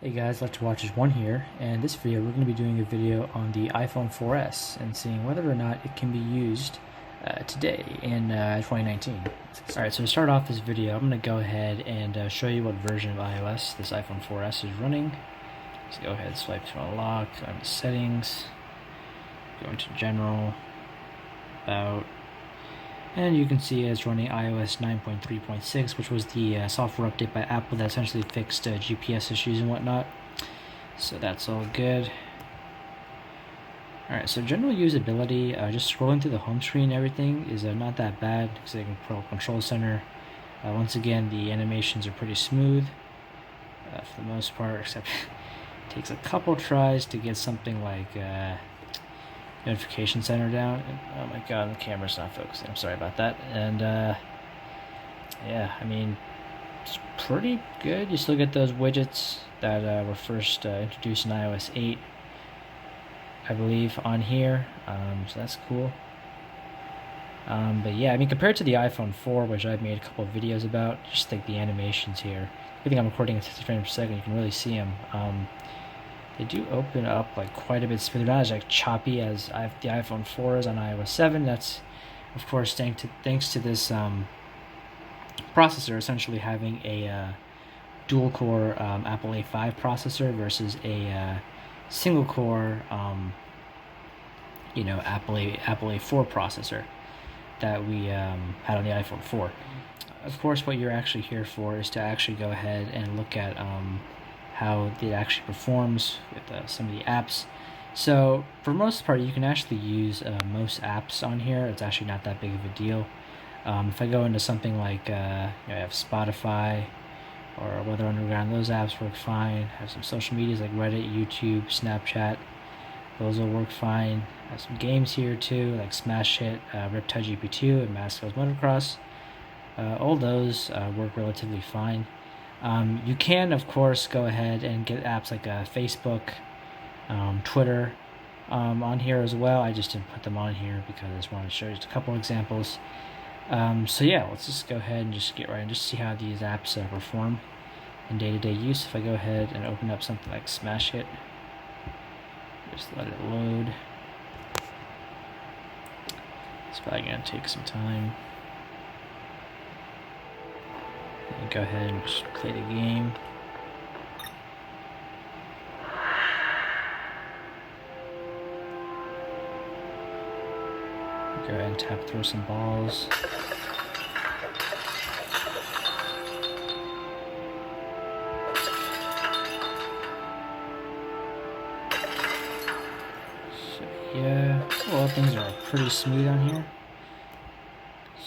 Hey guys, let's watch this one here, and this video we're going to be doing a video on the iPhone 4S and seeing whether or not it can be used today in 2019. Alright, so to start off this video, I'm going to go ahead and show you what version of iOS this iPhone 4S is running. So go ahead, swipe to unlock, go into settings, go into general, about, and you can see it's running iOS 9.3.6, which was the software update by Apple that essentially fixed GPS issues and whatnot. So that's all good. Alright, so general usability, just scrolling through the home screen, everything is not that bad. Because they can control center. Once again, the animations are pretty smooth for the most part, except it takes a couple tries to get something like notification center down. And, oh my god, the camera's not focusing. I'm sorry about that. And yeah, I mean, it's pretty good. You still get those widgets that were first introduced in iOS 8, I believe, on here. So that's cool. But yeah, I mean, compared to the iPhone 4, which I've made a couple of videos about, just like the animations here. I think I'm recording at 60 frames per second. You can really see them. They do open up like quite a bit smoother, not as like choppy as the iPhone 4 is on iOS 7. That's of course thanks to this processor essentially having a dual core Apple A5 processor versus a single core Apple A4 processor that we had on the iPhone 4. Of course, what you're actually here for is to actually go ahead and look at how it actually performs with some of the apps. So for most part, you can actually use most apps on here. It's actually not that big of a deal. If I go into something like I have Spotify or Weather Underground, those apps work fine. I have some social medias like Reddit, YouTube, Snapchat. Those will work fine. I have some games here too, like Smash Hit, Riptide GP2, and Masco's Motocross. All those work relatively fine. You can, of course, go ahead and get apps like Facebook, Twitter on here as well. I just didn't put them on here because I just wanted to show you just a couple examples. So yeah, let's just go ahead and just get right and just see how these apps perform in day-to-day use. If I go ahead and open up something like Smash Hit, just let it load. It's probably going to take some time. And go ahead and just play the game. Go ahead and tap through some balls. So yeah, well, things are pretty smooth on here.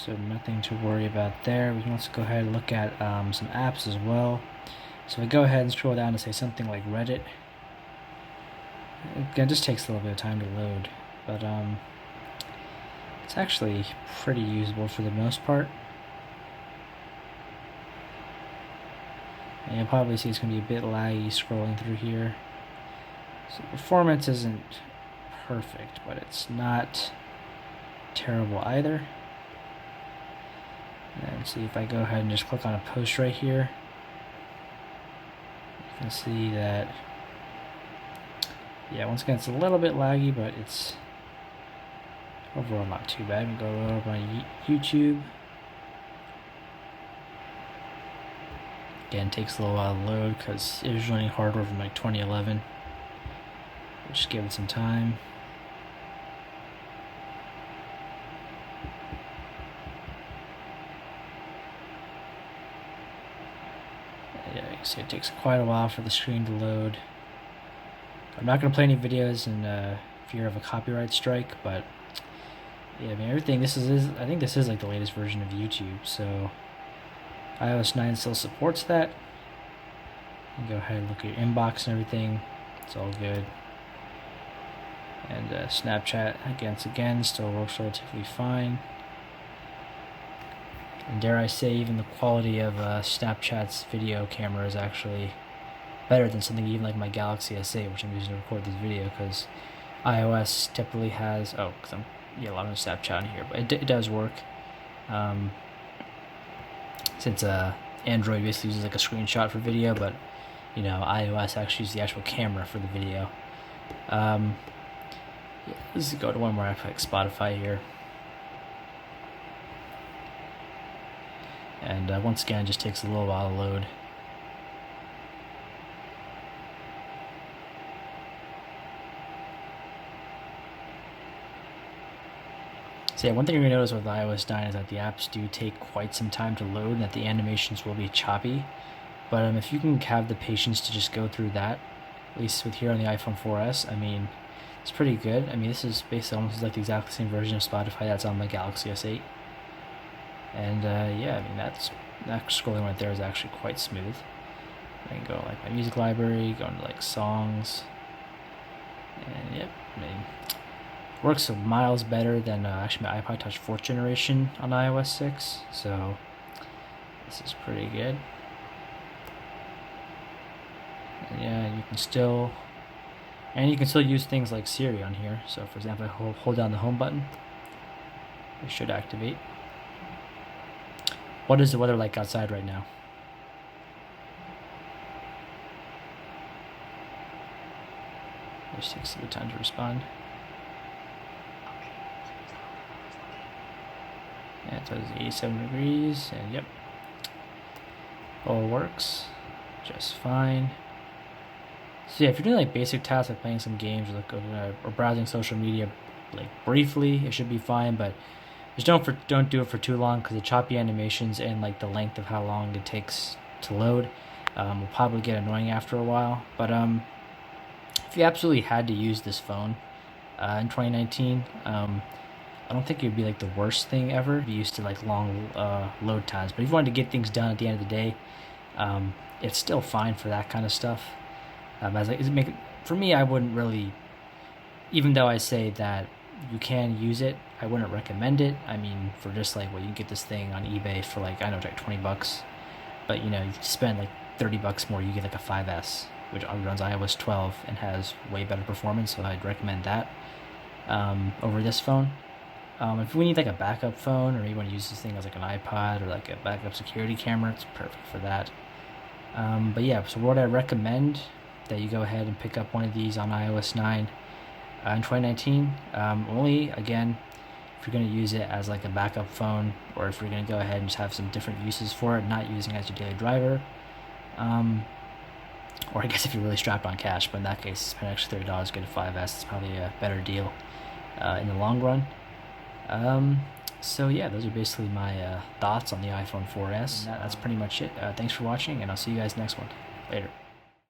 So nothing to worry about there. We can also go ahead and look at some apps as well. So we go ahead and scroll down to say something like Reddit. It just takes a little bit of time to load, but it's actually pretty usable for the most part. And you'll probably see it's going to be a bit laggy scrolling through here. So performance isn't perfect, but it's not terrible either. And see if I go ahead and just click on a post right here, you can see that, yeah, once again, it's a little bit laggy, but it's overall not too bad. I'm going to go over on YouTube. Again, it takes a little while to load because it was running hardware from like 2011. We'll just give it some time. Yeah, you can see it takes quite a while for the screen to load. I'm not going to play any videos in fear of a copyright strike, but yeah, I mean, everything, I think this is like the latest version of YouTube, so iOS 9 still supports that. You can go ahead and look at your inbox and everything. It's all good. And Snapchat, again, still works relatively fine. And dare I say, even the quality of Snapchat's video camera is actually better than something even like my Galaxy S8, which I'm using to record this video, because iOS typically has, because I'm logging Snapchat in here, but it does work. Since Android basically uses like a screenshot for video, but iOS actually uses the actual camera for the video. Yeah, let's go to one more app like Spotify here. And once again, it just takes a little while to load. So yeah, one thing you're going to notice with iOS 9 is that the apps do take quite some time to load and that the animations will be choppy. But if you can have the patience to just go through that, at least with here on the iPhone 4S, I mean, it's pretty good. I mean, this is basically almost like the exact same version of Spotify that's on the Galaxy S8. And yeah, I mean, that scrolling right there is actually quite smooth. I can go like my music library, go into like songs, and yep, I mean, works miles better than actually my iPod Touch 4th generation on iOS 6, so this is pretty good. And yeah, you can still use things like Siri on here. So for example, I hold down the home button, it should activate. What is the weather like outside right now? Just takes a good time to respond. Yeah, it says 87 degrees, and yep, all works just fine. So yeah, if you're doing like basic tasks like playing some games or browsing social media like briefly, it should be fine. But just don't do it for too long, because the choppy animations and like the length of how long it takes to load will probably get annoying after a while. But if you absolutely had to use this phone in 2019, I don't think it would be like the worst thing ever. Be used to like long load times, but if you wanted to get things done at the end of the day, it's still fine for that kind of stuff. For me, I wouldn't really, even though I say that you can use it, I wouldn't recommend it. I mean, for just like, well, you can get this thing on eBay for like, I know, like $20, but you spend like $30 more, you get like a 5S, which runs iOS 12 and has way better performance. So I'd recommend that over this phone. If we need like a backup phone, or you want to use this thing as like an iPod or like a backup security camera, it's perfect for that. But yeah, so what I recommend that you go ahead and pick up one of these on iOS 9 in 2019. Only, again, if you're going to use it as like a backup phone, or if you're going to go ahead and just have some different uses for it, not using it as your daily driver. Or I guess if you're really strapped on cash, but in that case, spend an extra $30, get a 5S. It's probably a better deal in the long run. So yeah, those are basically my thoughts on the iPhone 4S. That's pretty much it. Thanks for watching, and I'll see you guys next one. Later.